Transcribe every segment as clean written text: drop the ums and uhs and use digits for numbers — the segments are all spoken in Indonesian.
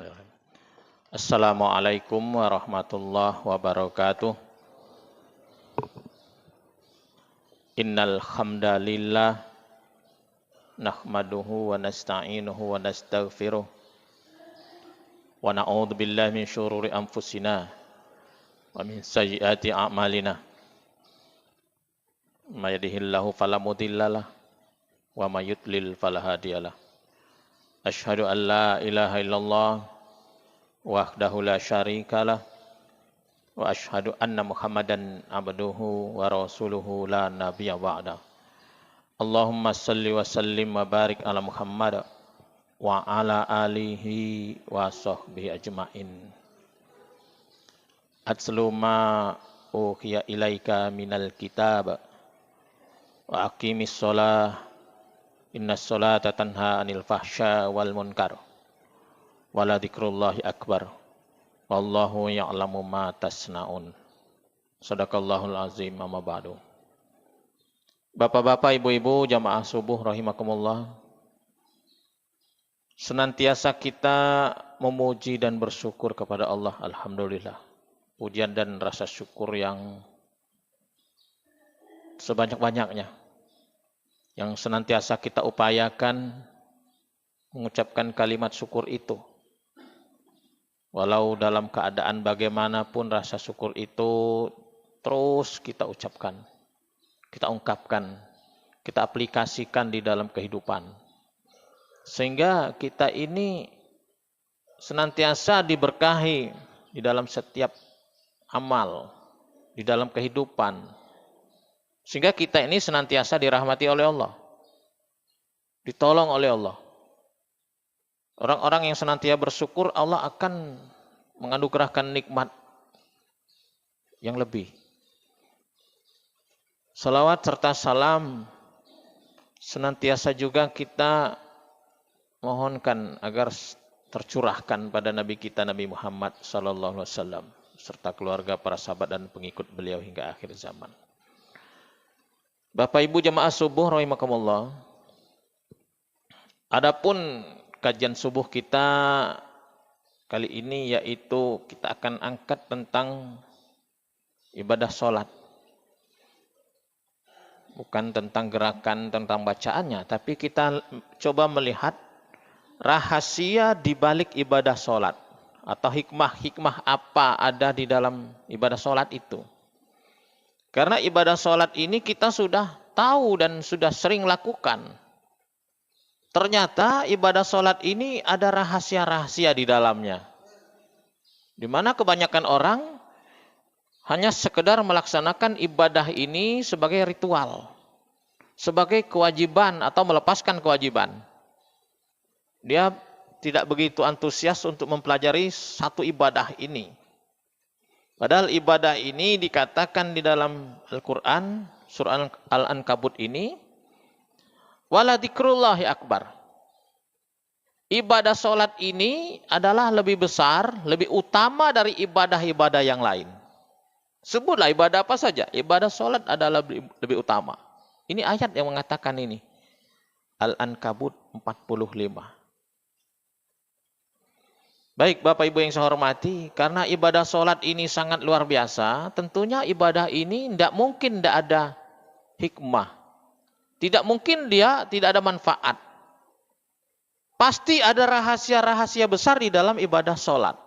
Bismillahirrahmanirrahim. Assalamualaikum warahmatullahi wabarakatuh. Innal hamdalillah nahmaduhu wa nasta'inuhu wa nastaghfiruh wa na'udzu billahi min syururi anfusina wa min sayyiati a'malina. May yahdihillahu fala mudhillalah wa may yudlil fala hadiyalah. Asyhadu an la ilaha illallah wahdahu la syarikalah wa asyhadu anna Muhammadan abduhu wa rasuluhu la nabiyya ba'da. Allahumma salli wa sallim wa barik ala Muhammad wa ala alihi wa sahbihi ajmain. Atlu ma uhiya ilaika minal kitab wa aqimis shalah innas sholata tanha anil fahsya wal munkar wala dzikrullahi akbar wallahu ya'lamu ma tasnaun. Shadaqallahul azim. Amma ba'du. Bapak-bapak, ibu-ibu, jamaah subuh rahimakumullah. Senantiasa kita memuji dan bersyukur kepada Allah. Alhamdulillah. Pujian dan rasa syukur yang sebanyak-banyaknya, yang senantiasa kita upayakan mengucapkan kalimat syukur itu. Walau dalam keadaan bagaimanapun, rasa syukur itu terus kita ucapkan, kita ungkapkan, kita aplikasikan di dalam kehidupan. Sehingga kita ini senantiasa diberkahi di dalam setiap amal, di dalam kehidupan. Sehingga kita ini senantiasa dirahmati oleh Allah, ditolong oleh Allah. Orang-orang yang senantiasa bersyukur, Allah akan menganugerahkan nikmat yang lebih. Salawat serta salam senantiasa juga kita mohonkan agar tercurahkan pada Nabi kita, Nabi Muhammad sallallahu alaihi wasallam, serta keluarga, para sahabat dan pengikut beliau hingga akhir zaman. Bapak Ibu jamaah subuh rahimakumullah. Adapun kajian subuh kita kali ini yaitu kita akan angkat tentang ibadah sholat. Bukan tentang gerakan, tentang bacaannya, tapi kita coba melihat rahasia di balik ibadah sholat. Atau hikmah-hikmah apa ada di dalam ibadah sholat itu. Karena ibadah sholat ini kita sudah tahu dan sudah sering lakukan. Ternyata ibadah sholat ini ada rahasia-rahasia di dalamnya. Di mana kebanyakan orang hanya sekedar melaksanakan ibadah ini sebagai ritual, sebagai kewajiban atau melepaskan kewajiban. Dia tidak begitu antusias untuk mempelajari satu ibadah ini. Padahal ibadah ini dikatakan di dalam Al-Quran, surah Al-Ankabut ini, wala dzikrullahi akbar. Ibadah sholat ini adalah lebih besar, lebih utama dari ibadah-ibadah yang lain. Sebutlah ibadah apa saja, ibadah sholat adalah lebih utama. Ini ayat yang mengatakan ini. Al-Ankabut 45. Baik Bapak Ibu yang saya hormati, karena ibadah sholat ini sangat luar biasa, tentunya ibadah ini tidak mungkin tidak ada hikmah. Tidak mungkin dia tidak ada manfaat. Pasti ada rahasia-rahasia besar di dalam ibadah sholat.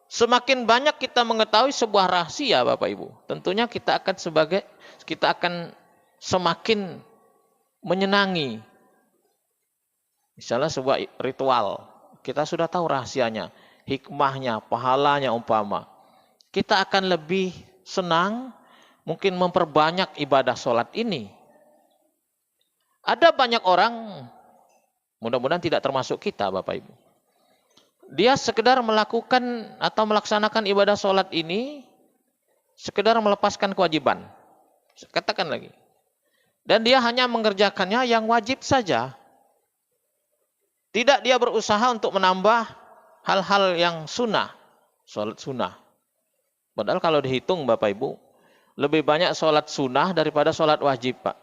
Semakin banyak kita mengetahui sebuah rahasia Bapak Ibu, tentunya kita akan semakin menyenangi. Misalnya sebuah ritual. Kita sudah tahu rahasianya, hikmahnya, pahalanya umpama. Kita akan lebih senang mungkin memperbanyak ibadah sholat ini. Ada banyak orang, mudah-mudahan tidak termasuk kita Bapak Ibu. Dia sekedar melakukan atau melaksanakan ibadah sholat ini, sekedar melepaskan kewajiban. Katakan lagi. Dan dia hanya mengerjakannya yang wajib saja. Tidak dia berusaha untuk menambah hal-hal yang sunnah, sholat sunnah. Padahal kalau dihitung Bapak Ibu, lebih banyak sholat sunnah daripada sholat wajib Pak.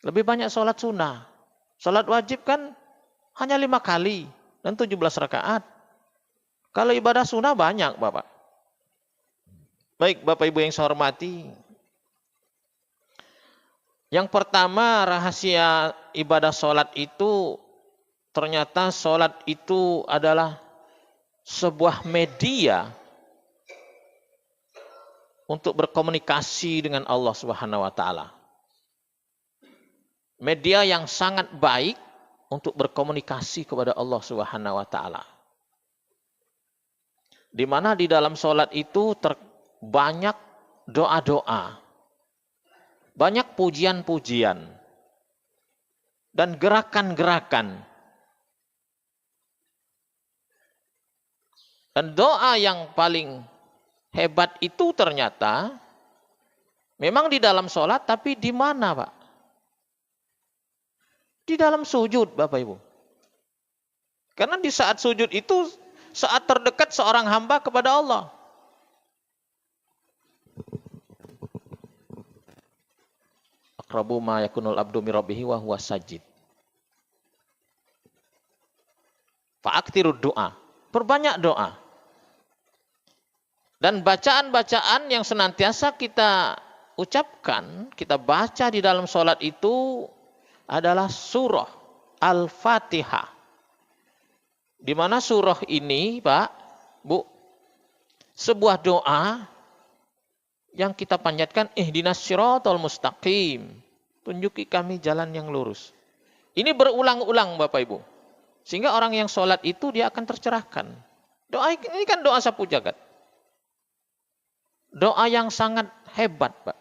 Lebih banyak sholat sunnah. Sholat wajib kan hanya 5 kali. dan 17 rakaat. Kalau ibadah sunnah banyak, Bapak. Baik, Bapak Ibu yang saya hormati. Yang pertama, rahasia ibadah sholat itu, ternyata sholat itu adalah sebuah media untuk berkomunikasi dengan Allah Subhanahu wa taala. Media yang sangat baik untuk berkomunikasi kepada Allah Subhanahu wa taala. Di mana di dalam sholat itu banyak doa-doa, banyak pujian-pujian, dan gerakan-gerakan. Dan doa yang paling hebat itu ternyata memang di dalam sholat, tapi di mana, Pak? Di dalam sujud, Bapak Ibu. Karena di saat sujud itu saat terdekat seorang hamba kepada Allah. Aqrabu ma yakunul abdu min rabbihi wa huwa sajid. Fa'aktirud doa. Perbanyak doa. Dan bacaan-bacaan yang senantiasa kita ucapkan, kita baca di dalam sholat itu adalah surah Al-Fatihah. Di mana surah ini, Pak, Bu, sebuah doa yang kita panjatkan, ihdinas siratal mustaqim. Tunjuki kami jalan yang lurus. Ini berulang-ulang, Bapak Ibu. Sehingga orang yang sholat itu dia akan tercerahkan. Doa ini kan doa sapu jagat. Doa yang sangat hebat, Pak.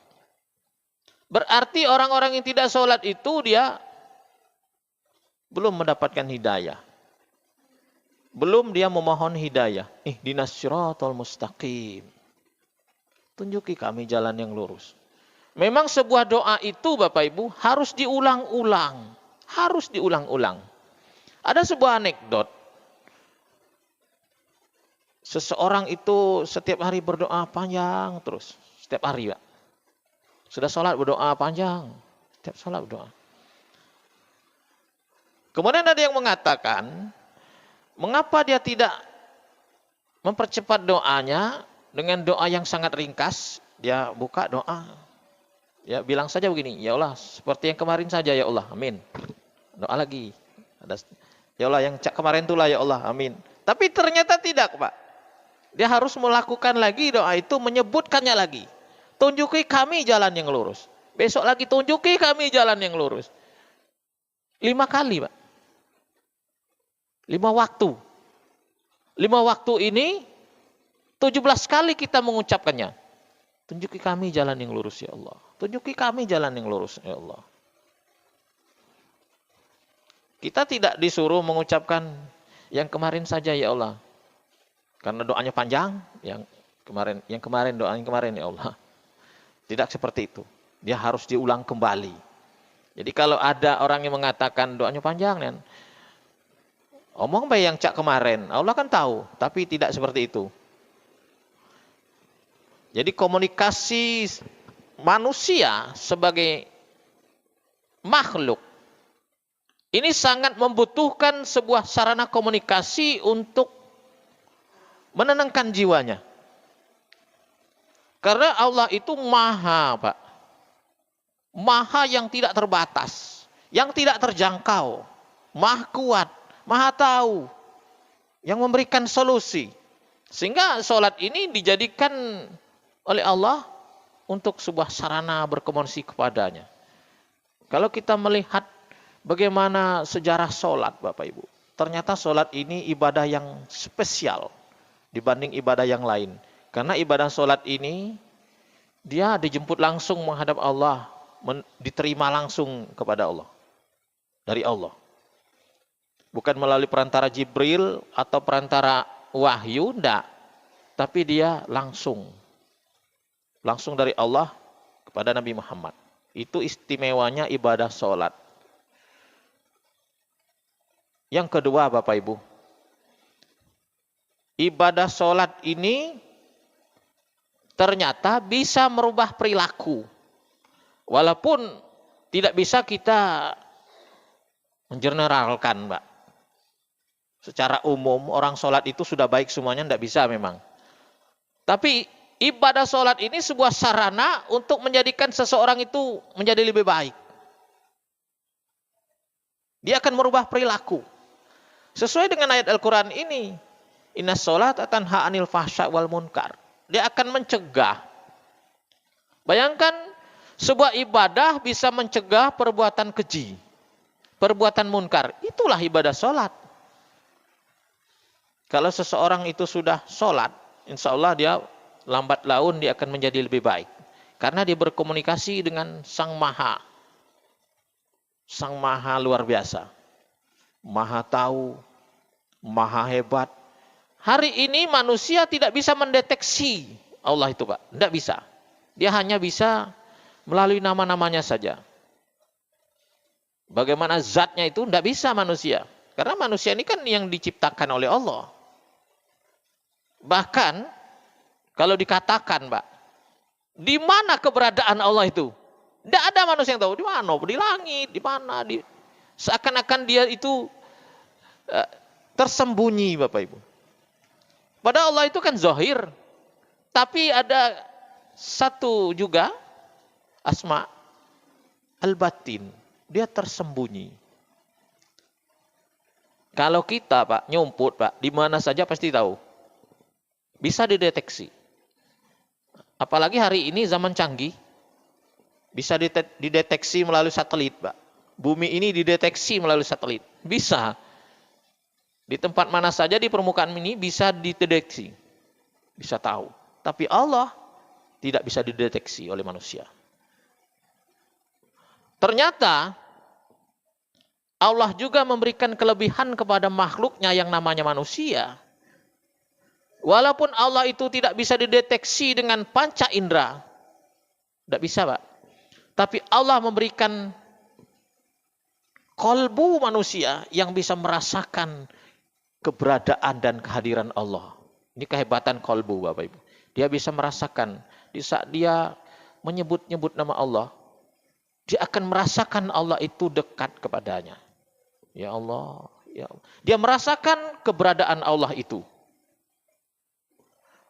Berarti orang-orang yang tidak sholat itu dia belum mendapatkan hidayah. Belum dia memohon hidayah. Ihdinas siratal mustaqim. Tunjuki kami jalan yang lurus. Memang sebuah doa itu, Bapak Ibu, harus diulang-ulang. Harus diulang-ulang. Ada sebuah anekdot. Seseorang itu setiap hari berdoa panjang terus. Setiap hari, Pak. Sudah sholat berdoa panjang. Setiap sholat berdoa. Kemudian ada yang mengatakan, mengapa dia tidak mempercepat doanya dengan doa yang sangat ringkas? Dia buka doa. Ya, bilang saja begini, ya Allah, seperti yang kemarin saja ya Allah, amin. Doa lagi. Ya Allah, yang kemarin itulah ya Allah, amin. Tapi ternyata tidak, Pak. Dia harus melakukan lagi doa itu, menyebutkannya lagi. Tunjuki kami jalan yang lurus. Besok lagi tunjuki kami jalan yang lurus. 5 kali, Pak. 5 waktu. 5 waktu ini 17 kali kita mengucapkannya. Tunjuki kami jalan yang lurus ya Allah. Tunjuki kami jalan yang lurus ya Allah. Kita tidak disuruh mengucapkan yang kemarin saja ya Allah. Karena doanya panjang, yang kemarin doa yang kemarin ya Allah. Tidak seperti itu. Dia harus diulang kembali. Jadi kalau ada orang yang mengatakan doanya panjang, kan, omong baik yang cak kemarin, Allah kan tahu, tapi tidak seperti itu. Jadi komunikasi manusia sebagai makhluk ini sangat membutuhkan sebuah sarana komunikasi untuk menenangkan jiwanya. Karena Allah itu maha, Pak. Maha yang tidak terbatas, yang tidak terjangkau, maha kuat, maha tahu, yang memberikan solusi. Sehingga sholat ini dijadikan oleh Allah untuk sebuah sarana berkomunikasi kepadanya. Kalau kita melihat bagaimana sejarah sholat, Bapak Ibu, ternyata sholat ini ibadah yang spesial dibanding ibadah yang lain. Karena ibadah sholat ini dia dijemput langsung menghadap Allah, diterima langsung kepada Allah, dari Allah. Bukan melalui perantara Jibril atau perantara wahyu, enggak. Tapi dia langsung dari Allah kepada Nabi Muhammad. Itu istimewanya ibadah sholat. Yang kedua, Bapak Ibu, ibadah sholat ini ternyata bisa merubah perilaku. Walaupun tidak bisa kita mengeneralkan, Mbak. Secara umum orang sholat itu sudah baik semuanya, tidak bisa memang. Tapi ibadah sholat ini sebuah sarana untuk menjadikan seseorang itu menjadi lebih baik. Dia akan merubah perilaku. Sesuai dengan ayat Al-Quran ini. Inna sholat tanha anil fahsya wal munkar. Dia akan mencegah. Bayangkan sebuah ibadah bisa mencegah perbuatan keji. Perbuatan munkar. Itulah ibadah sholat. Kalau seseorang itu sudah sholat, insya Allah dia lambat laun dia akan menjadi lebih baik. Karena dia berkomunikasi dengan Sang Maha. Sang Maha luar biasa. Maha tahu, Maha hebat. Hari ini manusia tidak bisa mendeteksi Allah itu, Pak. Tidak bisa. Dia hanya bisa melalui nama-namanya saja. Bagaimana zatnya itu tidak bisa manusia. Karena manusia ini kan yang diciptakan oleh Allah. Bahkan kalau dikatakan, Pak, di mana keberadaan Allah itu? Tidak ada manusia yang tahu di mana, di langit, di mana, seakan-akan dia itu tersembunyi, Bapak Ibu. Padahal Allah itu kan zahir, tapi ada satu juga asma al-batin, dia tersembunyi. Kalau kita, Pak, nyumput, Pak, di mana saja pasti tahu. Bisa dideteksi. Apalagi hari ini zaman canggih, bisa dideteksi melalui satelit, Pak. Bumi ini dideteksi melalui satelit. Bisa. Di tempat mana saja di permukaan ini bisa dideteksi. Bisa tahu. Tapi Allah tidak bisa dideteksi oleh manusia. Ternyata Allah juga memberikan kelebihan kepada makhluknya yang namanya manusia. Walaupun Allah itu tidak bisa dideteksi dengan panca indera. Tidak bisa, Pak. Tapi Allah memberikan kolbu manusia yang bisa merasakan keberadaan dan kehadiran Allah. Ini kehebatan kolbu, Bapak Ibu. Dia bisa merasakan di saat dia menyebut-nyebut nama Allah, dia akan merasakan Allah itu dekat kepadanya. Ya Allah, ya Allah. Dia merasakan keberadaan Allah itu.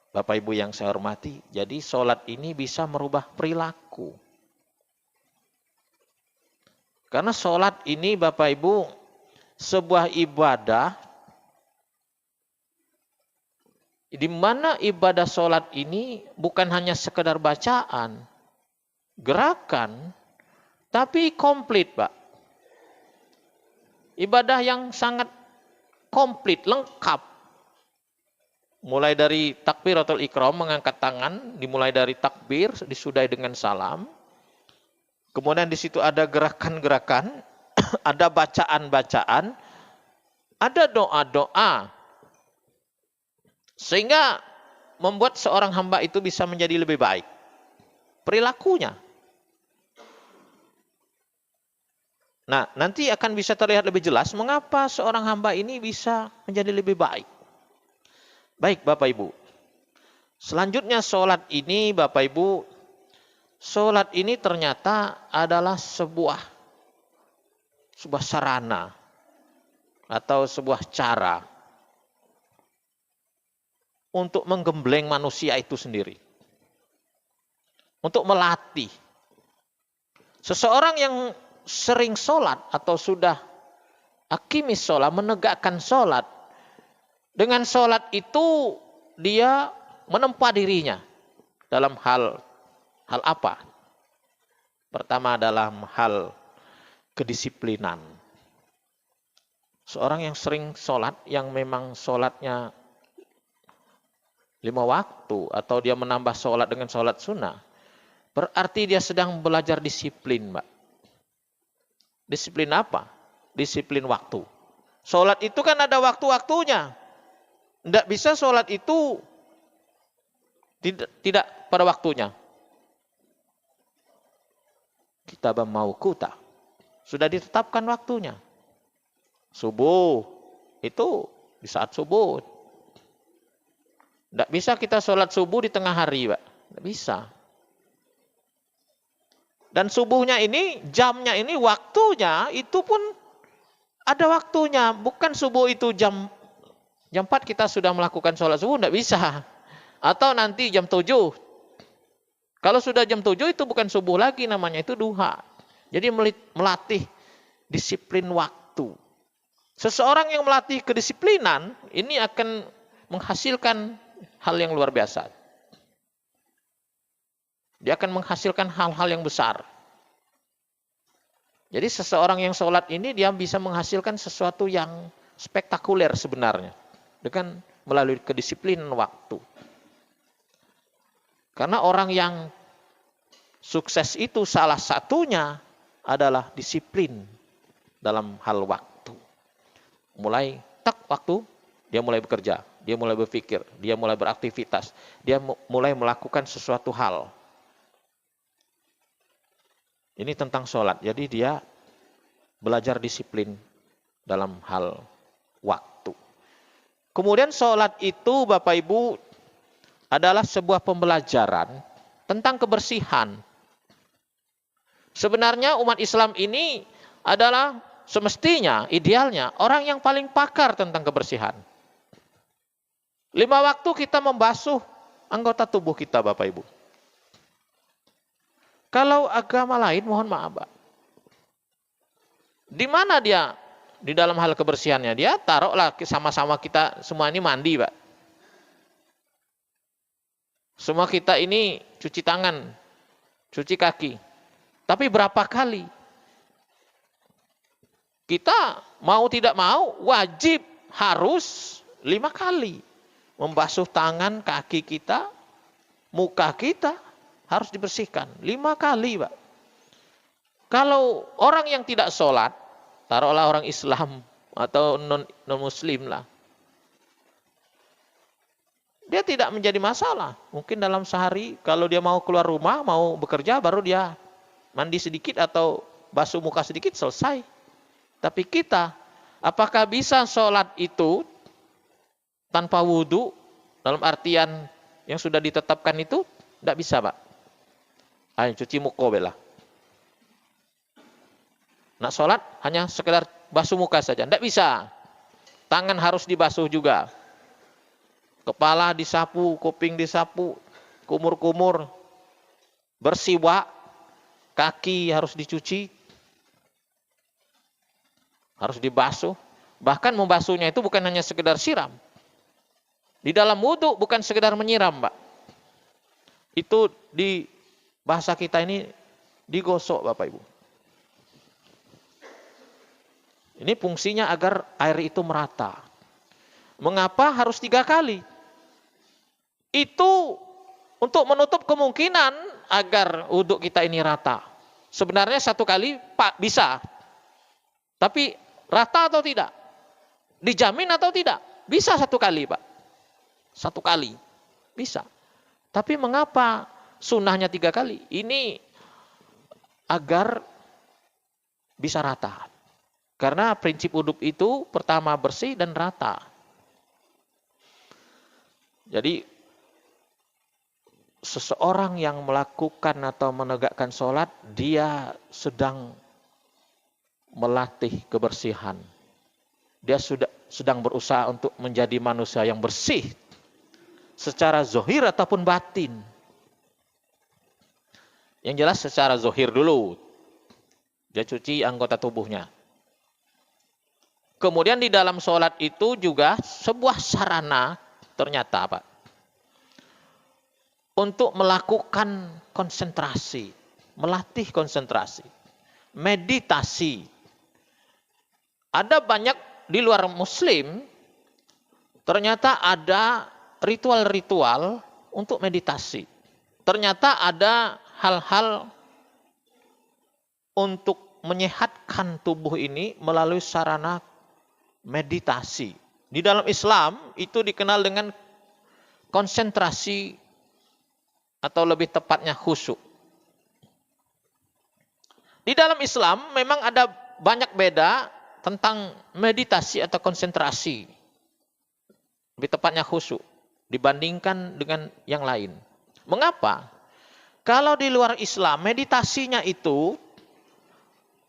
Bapak Ibu yang saya hormati, jadi sholat ini bisa merubah perilaku. Karena sholat ini Bapak Ibu sebuah ibadah di mana ibadah sholat ini bukan hanya sekedar bacaan, gerakan, tapi komplit, Pak. Ibadah yang sangat komplit, lengkap. Mulai dari takbiratul ikram, mengangkat tangan, dimulai dari takbir, disudahi dengan salam. Kemudian di situ ada gerakan-gerakan, ada bacaan-bacaan, ada doa-doa. Sehingga membuat seorang hamba itu bisa menjadi lebih baik. Perilakunya. Nah, nanti akan bisa terlihat lebih jelas mengapa seorang hamba ini bisa menjadi lebih baik. Baik, Bapak Ibu. Selanjutnya sholat ini, Bapak Ibu, sholat ini ternyata adalah sebuah sarana atau sebuah cara untuk menggembleng manusia itu sendiri. Untuk melatih. Seseorang yang sering sholat atau sudah aqimis sholat, menegakkan sholat. Dengan sholat itu dia menempa dirinya dalam hal apa? Pertama dalam hal kedisiplinan. Seorang yang sering sholat, yang memang sholatnya 5 waktu atau dia menambah sholat dengan sholat sunnah, berarti dia sedang belajar disiplin, Mbak. Disiplin apa? Disiplin waktu. Sholat itu kan ada waktu-waktunya. Tidak bisa sholat itu tidak pada waktunya. Kita mau kuta. Sudah ditetapkan waktunya. Subuh itu di saat subuh. Tidak bisa kita sholat subuh di tengah hari, Pak. Tidak bisa. Dan subuhnya ini, jamnya ini, waktunya itu pun ada waktunya. Bukan subuh itu jam Jam 4 kita sudah melakukan sholat subuh, tidak bisa. Atau nanti jam 7. Kalau sudah jam 7 itu bukan subuh lagi, namanya itu duha. Jadi melatih disiplin waktu. Seseorang yang melatih kedisiplinan, ini akan menghasilkan hal yang luar biasa. Dia akan menghasilkan hal-hal yang besar. Jadi seseorang yang sholat ini dia bisa menghasilkan sesuatu yang spektakuler sebenarnya. Dengan melalui kedisiplinan waktu. Karena orang yang sukses itu salah satunya adalah disiplin dalam hal waktu. Mulai tak waktu, dia mulai bekerja, dia mulai berpikir, dia mulai beraktivitas, dia mulai melakukan sesuatu hal. Ini tentang sholat. Jadi dia belajar disiplin dalam hal waktu. Kemudian sholat itu Bapak Ibu adalah sebuah pembelajaran tentang kebersihan. Sebenarnya umat Islam ini adalah semestinya, idealnya, orang yang paling pakar tentang kebersihan. 5 waktu kita membasuh anggota tubuh kita Bapak Ibu. Kalau agama lain, mohon maaf, Pak. Di mana dia di dalam hal kebersihannya? Dia taruhlah sama-sama kita semua ini mandi, Pak. Semua kita ini cuci tangan, cuci kaki. Tapi berapa kali? Kita mau tidak mau, wajib, harus 5 kali. Membasuh tangan, kaki kita, muka kita, harus dibersihkan 5 kali, Pak. Kalau orang yang tidak sholat, taruhlah orang Islam atau non-Muslim lah, dia tidak menjadi masalah. Mungkin dalam sehari, kalau dia mau keluar rumah, mau bekerja, baru dia mandi sedikit atau basuh muka sedikit, selesai. Tapi kita, apakah bisa sholat itu tanpa wudhu, dalam artian yang sudah ditetapkan itu? Tidak bisa, Pak. Ayo cuci muka bela. Nak sholat hanya sekedar basuh muka saja. Tidak bisa. Tangan harus dibasuh juga. Kepala disapu, kuping disapu, kumur-kumur, bersiwak, kaki harus dicuci, harus dibasuh. Bahkan membasuhnya itu bukan hanya sekedar siram. Di dalam wudhu bukan sekedar menyiram, Pak. Itu di bahasa kita ini digosok, Bapak Ibu. Ini fungsinya agar air itu merata. Mengapa harus 3 kali? Itu untuk menutup kemungkinan agar wudhu kita ini rata. Sebenarnya 1 kali Pak bisa. Tapi rata atau tidak? Dijamin atau tidak? Bisa 1 kali, Pak. 1 kali. Bisa. Tapi mengapa sunnahnya 3 kali? Ini agar bisa rata. Karena prinsip wudhu itu pertama bersih dan rata. Jadi seseorang yang melakukan atau menegakkan sholat, dia sedang melatih kebersihan. Dia sedang berusaha untuk menjadi manusia yang bersih secara zohir ataupun batin. Yang jelas secara zohir dulu. Dia cuci anggota tubuhnya. Kemudian di dalam sholat itu juga sebuah sarana ternyata, Pak, untuk melakukan konsentrasi, melatih konsentrasi, meditasi. Ada banyak di luar Muslim, ternyata ada ritual-ritual untuk meditasi. Ternyata ada hal-hal untuk menyehatkan tubuh ini melalui sarana meditasi. Di dalam Islam itu dikenal dengan konsentrasi atau lebih tepatnya khusyuk. Di dalam Islam memang ada banyak beda tentang meditasi atau konsentrasi. Lebih tepatnya khusyuk dibandingkan dengan yang lain. Mengapa? Kalau di luar Islam meditasinya itu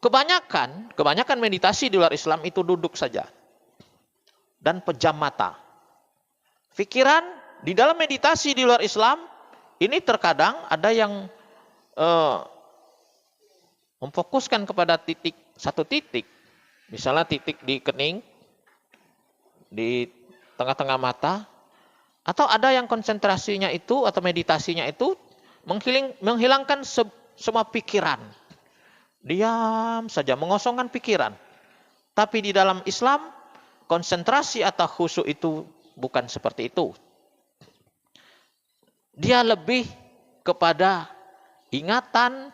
kebanyakan meditasi di luar Islam itu duduk saja dan pejam mata. Pikiran di dalam meditasi di luar Islam, ini terkadang ada yang memfokuskan kepada satu titik. Misalnya titik di kening, di tengah-tengah mata, atau ada yang konsentrasinya itu atau meditasinya itu menghilangkan semua pikiran. Diam saja, mengosongkan pikiran. Tapi di dalam Islam, konsentrasi atau khusyuk itu bukan seperti itu. Dia lebih kepada ingatan,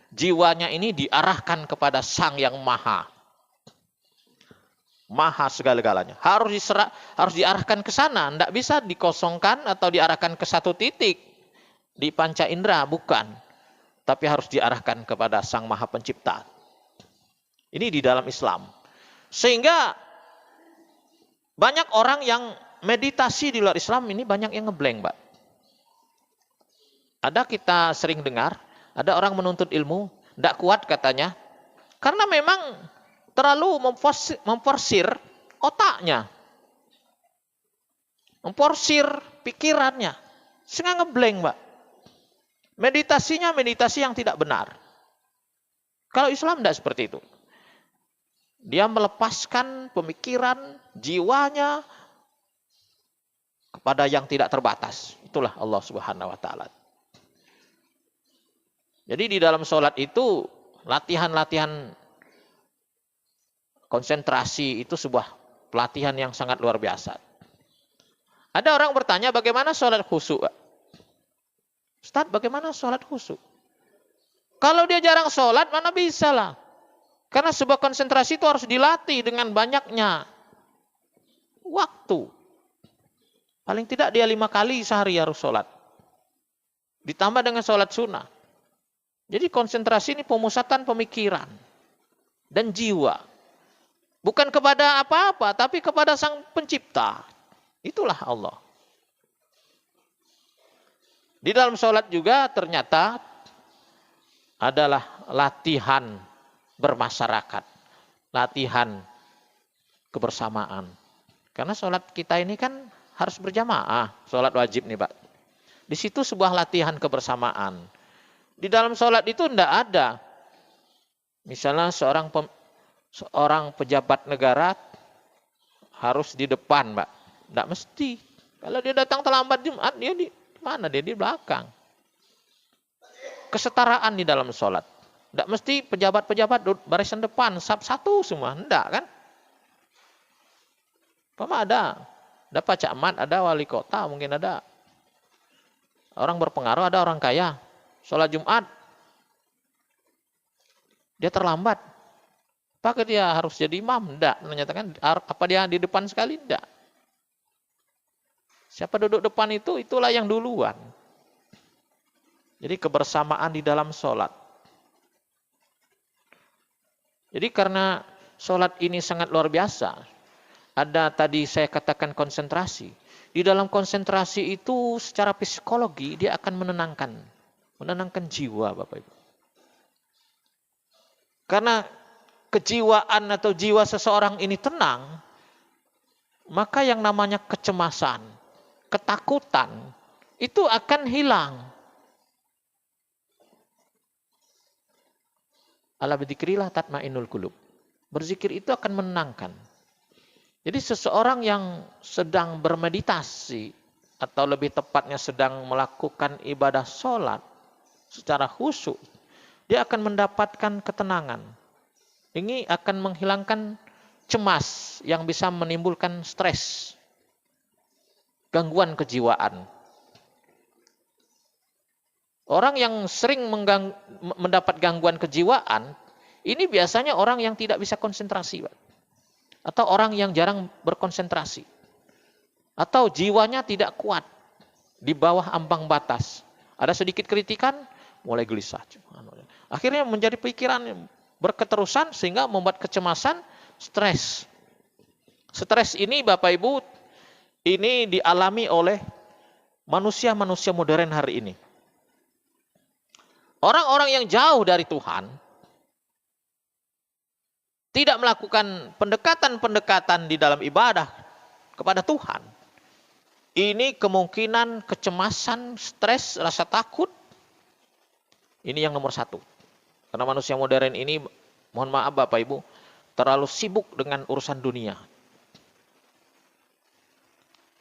jiwanya ini diarahkan kepada Sang Yang Maha. Maha segala-galanya. Harus diarahkan ke sana. Tidak bisa dikosongkan atau diarahkan ke satu titik. Di panca indera, bukan. Tapi harus diarahkan kepada Sang Maha Pencipta. Ini di dalam Islam. Sehingga banyak orang yang meditasi di luar Islam ini banyak yang ngeblank, Pak. Ada kita sering dengar, ada orang menuntut ilmu, tidak kuat katanya. Karena memang terlalu memforsir otaknya. Memforsir pikirannya. Sehingga ngeblank, Pak. Meditasinya meditasi yang tidak benar. Kalau Islam tidak seperti itu. Dia melepaskan pemikiran, jiwanya kepada yang tidak terbatas. Itulah Allah Subhanahu wa Ta'ala. Jadi di dalam sholat itu latihan-latihan konsentrasi itu sebuah pelatihan yang sangat luar biasa. Ada orang bertanya bagaimana sholat khusyuk? Ustaz, bagaimana sholat khusyuk? Kalau dia jarang sholat mana bisa lah. Karena sebuah konsentrasi itu harus dilatih dengan banyaknya waktu. Paling tidak dia 5 kali sehari harus sholat. Ditambah dengan sholat sunnah. Jadi konsentrasi ini pemusatan pemikiran dan jiwa. Bukan kepada apa-apa, tapi kepada Sang Pencipta. Itulah Allah. Di dalam sholat juga ternyata adalah latihan bermasyarakat. Latihan kebersamaan. Karena sholat kita ini kan harus berjamaah. Sholat wajib nih, Pak. Di situ sebuah latihan kebersamaan. Di dalam sholat itu tidak ada. Misalnya seorang pejabat negara harus di depan, Pak. Tidak mesti. Kalau dia datang terlambat Jumat, dia di mana? Dia di belakang. Kesetaraan di dalam sholat. Tidak mesti pejabat-pejabat barisan depan, sab satu semua. Tidak kan? Ada Pak camat, ada wali kota, mungkin ada. Orang berpengaruh, ada orang kaya. Sholat Jumat, dia terlambat. Apakah dia harus jadi imam? Tidak. Menyatakan apa dia di depan sekali? Tidak. Siapa duduk depan itu, itulah yang duluan. Jadi kebersamaan di dalam sholat. Jadi karena sholat ini sangat luar biasa. Ada tadi saya katakan konsentrasi. Di dalam konsentrasi itu secara psikologi dia akan menenangkan jiwa, Bapak Ibu. Karena kejiwaan atau jiwa seseorang ini tenang, maka yang namanya kecemasan, ketakutan, itu akan hilang. Ala bidzikrillah tatmainnul qulub. Berzikir itu akan menenangkan. Jadi seseorang yang sedang bermeditasi, atau lebih tepatnya sedang melakukan ibadah sholat, secara khusyuk, dia akan mendapatkan ketenangan. Ini akan menghilangkan cemas yang bisa menimbulkan stres, gangguan kejiwaan. Orang yang sering mendapat gangguan kejiwaan, ini biasanya orang yang tidak bisa konsentrasi, Pak. Atau orang yang jarang berkonsentrasi. Atau jiwanya tidak kuat, di bawah ambang batas. Ada sedikit kritikan, mulai gelisah. Akhirnya menjadi pikiran berketerusan sehingga membuat kecemasan, stres. Stres ini Bapak Ibu, ini dialami oleh manusia-manusia modern hari ini. Orang-orang yang jauh dari Tuhan, tidak melakukan pendekatan-pendekatan di dalam ibadah kepada Tuhan, Ini kemungkinan kecemasan, stres, rasa takut. Ini yang nomor satu. Karena manusia modern ini, mohon maaf Bapak Ibu, terlalu sibuk dengan urusan dunia.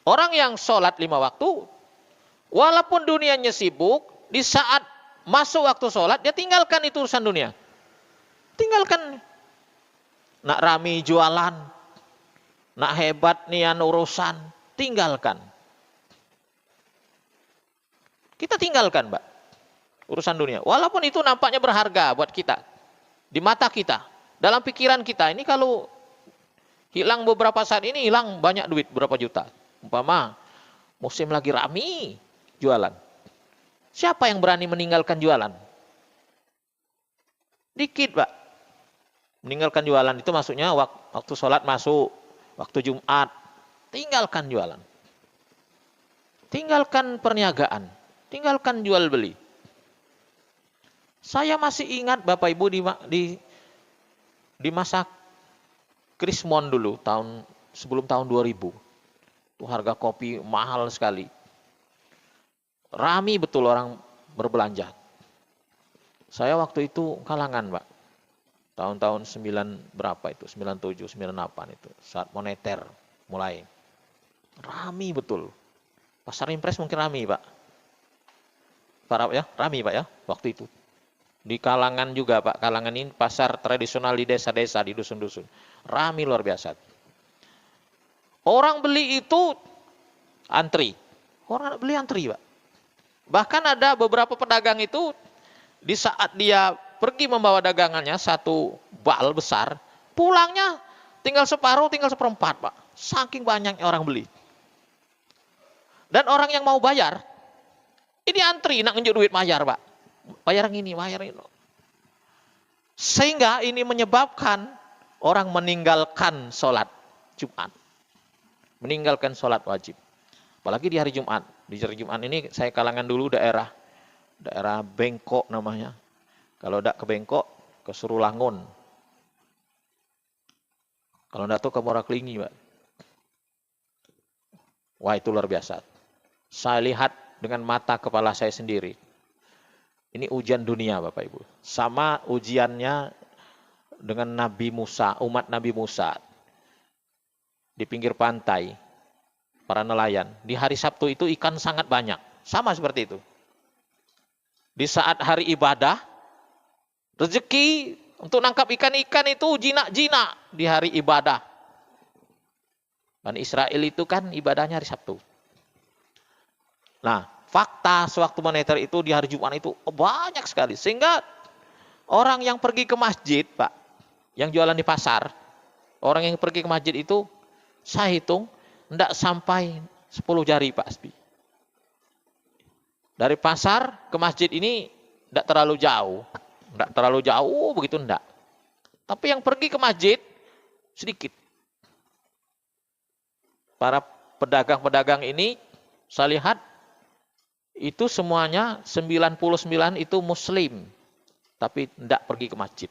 Orang yang sholat 5 waktu, walaupun dunianya sibuk, di saat masuk waktu sholat, dia tinggalkan itu urusan dunia. Tinggalkan. Nak rami jualan, nak hebat nian urusan, tinggalkan. Kita tinggalkan, Mbak, urusan dunia. Walaupun itu nampaknya berharga buat kita, di mata kita, dalam pikiran kita. Ini kalau hilang beberapa saat ini, hilang banyak duit, berapa juta. Umpama musim lagi rami jualan. Siapa yang berani meninggalkan jualan? Dikit, Pak. Meninggalkan jualan itu maksudnya waktu sholat masuk, waktu Jumat, tinggalkan jualan. Tinggalkan perniagaan, tinggalkan jual beli. Saya masih ingat Bapak Ibu di masa Krismon dulu, sebelum tahun 2000. Itu harga kopi mahal sekali. Rami betul orang berbelanja. Saya waktu itu kalangan, Pak. Tahun-tahun 9 berapa itu? 97, 98 itu. Saat moneter mulai. Rami betul. Pasar Impres mungkin rami, Pak. Rami, Pak ya, waktu itu. Di kalangan juga, Pak. Kalangan ini pasar tradisional di desa-desa, di dusun-dusun. Rami luar biasa. Orang beli itu antri. Orang beli antri, Pak. Bahkan ada beberapa pedagang itu, di saat dia pergi membawa dagangannya, satu bal besar, pulangnya tinggal separuh, tinggal seperempat, Pak. Saking banyaknya orang beli. Dan orang yang mau bayar, ini antri, nak nunjuk duit bayar, Pak. Bayar yang ini, bayar ini. Sehingga ini menyebabkan orang meninggalkan sholat Jumat. Meninggalkan sholat wajib. Apalagi di hari Jumat. Di hari Jumat ini saya kalangan dulu daerah Bengkok namanya. Kalau tidak ke Bengkok, ke Surulangun. Kalau tidak tuh ke Moraklingi, Pak. Wah, itu luar biasa. Saya lihat dengan mata kepala saya sendiri. Ini ujian dunia, Bapak Ibu. Sama ujiannya dengan Nabi Musa, umat Nabi Musa. Di pinggir pantai, para nelayan. Di hari Sabtu itu ikan sangat banyak. Sama seperti itu. Di saat hari ibadah, rezeki untuk nangkap ikan-ikan itu jinak-jinak di hari ibadah. Bani Israel itu kan ibadahnya hari Sabtu. Nah, fakta sewaktu moneter itu di hari Jumat itu banyak sekali. Sehingga orang yang pergi ke masjid, Pak, yang jualan di pasar, orang yang pergi ke masjid itu, saya hitung, tidak sampai 10 jari, Pak Asbi. Dari pasar ke masjid ini tidak terlalu jauh. Tidak terlalu jauh, begitu tidak. Tapi yang pergi ke masjid, sedikit. Para pedagang-pedagang ini, saya lihat, itu semuanya 99 itu muslim. Tapi tidak pergi ke masjid.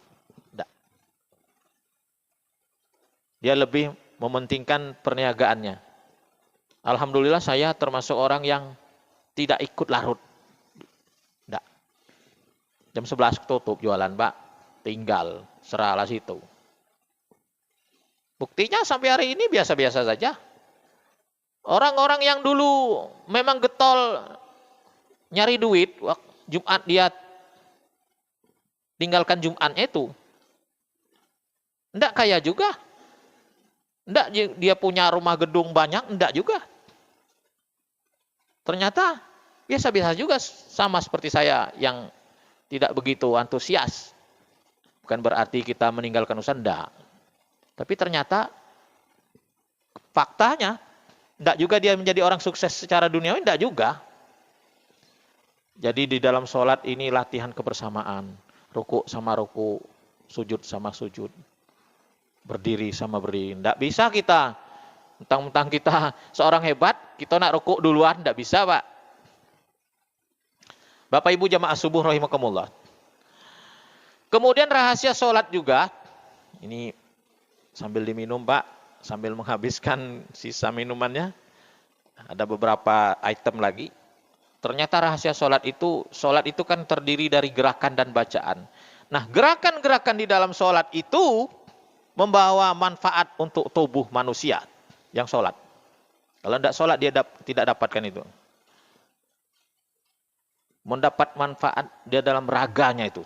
Tidak. Dia lebih mementingkan perniagaannya. Alhamdulillah saya termasuk orang yang tidak ikut larut. Tidak. Jam 11 tutup jualan, Pak. Tinggal, serahlah situ. Buktinya sampai hari ini biasa-biasa saja. Orang-orang yang dulu memang getol nyari duit, Jumat dia tinggalkan Jumatnya itu. Enggak kaya juga. Enggak dia punya rumah gedung banyak, enggak juga. Ternyata biasa-biasa juga, sama seperti saya yang tidak begitu antusias. Bukan berarti kita meninggalkan usaha, enggak. Tapi ternyata faktanya enggak juga dia menjadi orang sukses secara duniawi, enggak juga. Jadi di dalam sholat ini latihan kebersamaan. Ruku sama ruku, sujud sama sujud. Berdiri sama berdiri. Tidak bisa kita, mentang-mentang kita seorang hebat, kita nak ruku duluan, tidak bisa, Pak. Bapak Ibu jamaah subuh rahimakumullah. Kemudian rahasia sholat juga, ini sambil diminum, Pak, sambil menghabiskan sisa minumannya. Ada beberapa item lagi. Ternyata rahasia sholat itu kan terdiri dari gerakan dan bacaan. Nah, gerakan-gerakan di dalam sholat itu membawa manfaat untuk tubuh manusia yang sholat. Kalau tidak sholat dia tidak dapatkan itu. Mendapat manfaat dia dalam raganya itu.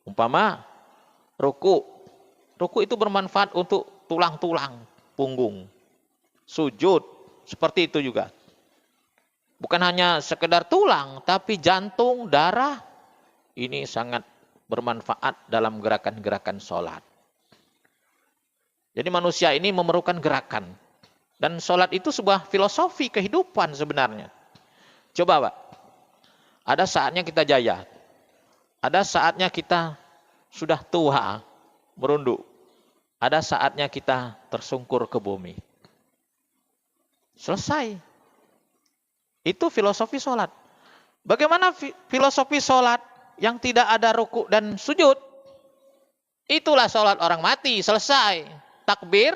Umpama ruku. Ruku itu bermanfaat untuk tulang-tulang, punggung. Sujud, seperti itu juga. Bukan hanya sekedar tulang, tapi jantung, darah. Ini sangat bermanfaat dalam gerakan-gerakan sholat. Jadi manusia ini memerlukan gerakan. Dan sholat itu sebuah filosofi kehidupan sebenarnya. Coba Pak, ada saatnya kita jaya. Ada saatnya kita sudah tua, merunduk. Ada saatnya kita tersungkur ke bumi. Selesai. Itu filosofi sholat. Bagaimana filosofi sholat yang tidak ada ruku dan sujud? Itulah sholat orang mati, selesai. Takbir,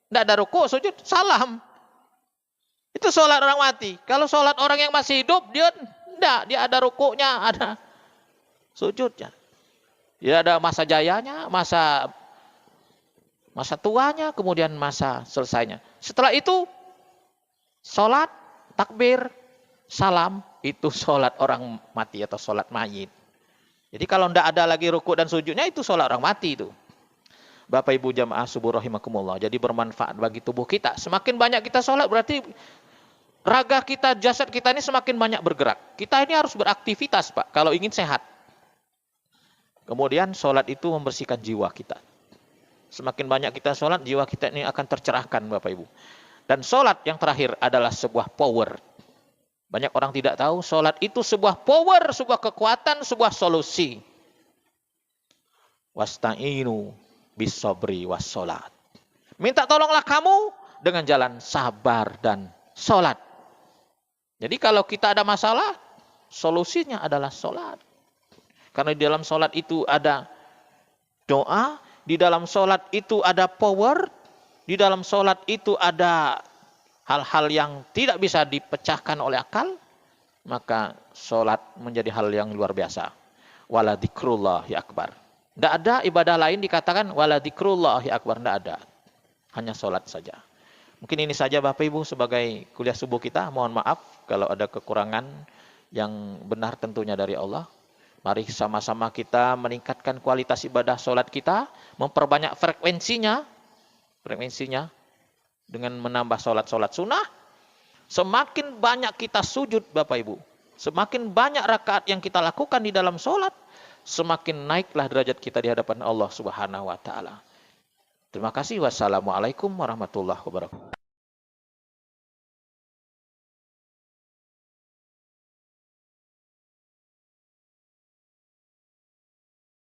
tidak ada ruku, sujud, salam. Itu sholat orang mati. Kalau sholat orang yang masih hidup, dia ada rukunya, ada sujudnya. Dia ada masa jayanya, masa tuanya, kemudian masa selesainya. Setelah itu, sholat, takbir, salam, itu sholat orang mati atau sholat mayit. Jadi kalau tidak ada lagi ruku dan sujudnya, itu sholat orang mati itu. Bapak Ibu jamaah subuh rahimakumullah. Jadi bermanfaat bagi tubuh kita. Semakin banyak kita sholat berarti raga kita, jasad kita ini semakin banyak bergerak. Kita ini harus beraktivitas Pak, kalau ingin sehat. Kemudian sholat itu membersihkan jiwa kita. Semakin banyak kita sholat, jiwa kita ini akan tercerahkan Bapak Ibu. Dan sholat yang terakhir adalah sebuah power. Banyak orang tidak tahu, sholat itu sebuah power, sebuah kekuatan, sebuah solusi. Wasta'inu bis-sabri was-sholat. Minta tolonglah kamu dengan jalan sabar dan sholat. Jadi kalau kita ada masalah, solusinya adalah sholat. Karena di dalam sholat itu ada doa, di dalam sholat itu ada power, di dalam sholat itu ada hal-hal yang tidak bisa dipecahkan oleh akal, maka sholat menjadi hal yang luar biasa. Wala dzikrullahi akbar. Tidak ada ibadah lain dikatakan wala dzikrullahi akbar, tidak ada. Hanya sholat saja. Mungkin ini saja Bapak Ibu sebagai kuliah subuh kita. Mohon maaf kalau ada kekurangan yang benar tentunya dari Allah. Mari sama-sama kita meningkatkan kualitas ibadah sholat kita, memperbanyak frekuensinya dengan menambah sholat-sholat sunnah. Semakin banyak kita sujud Bapak Ibu, semakin banyak rakaat yang kita lakukan di dalam sholat, semakin naiklah derajat kita di hadapan Allah Subhanahu wa Ta'ala. Terima kasih. Wassalamualaikum warahmatullahi wabarakatuh.